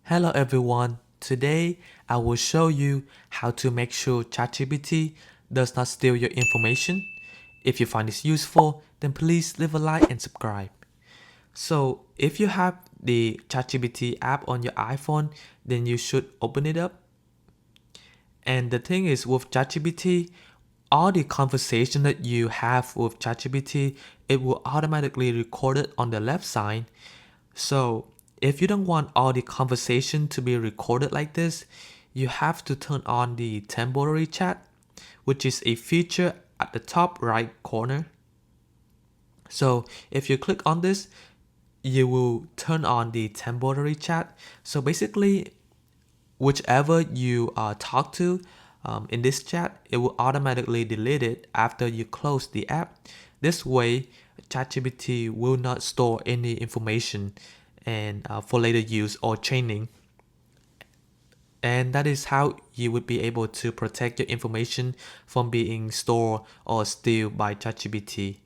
Hello everyone. Today I will show you how to make sure ChatGPT does not steal your information. If you find this useful, then please leave a like and subscribe. So if you have the ChatGPT app on your iPhone, then you should open it up. And the thing is with ChatGPT, all the conversation that you have with ChatGPT, it will automatically record it on the left side. So if you don't want all the conversation to be recorded like this, you have to turn on the temporary chat, which is a feature at the top right corner. So if you click on this, you will turn on the temporary chat. So basically, whichever you talk to in this chat, it will automatically delete it after you close the app. This way, ChatGPT will not store any information and for later use or training. And that is how you would be able to protect your information from being stored or stealed by ChatGPT.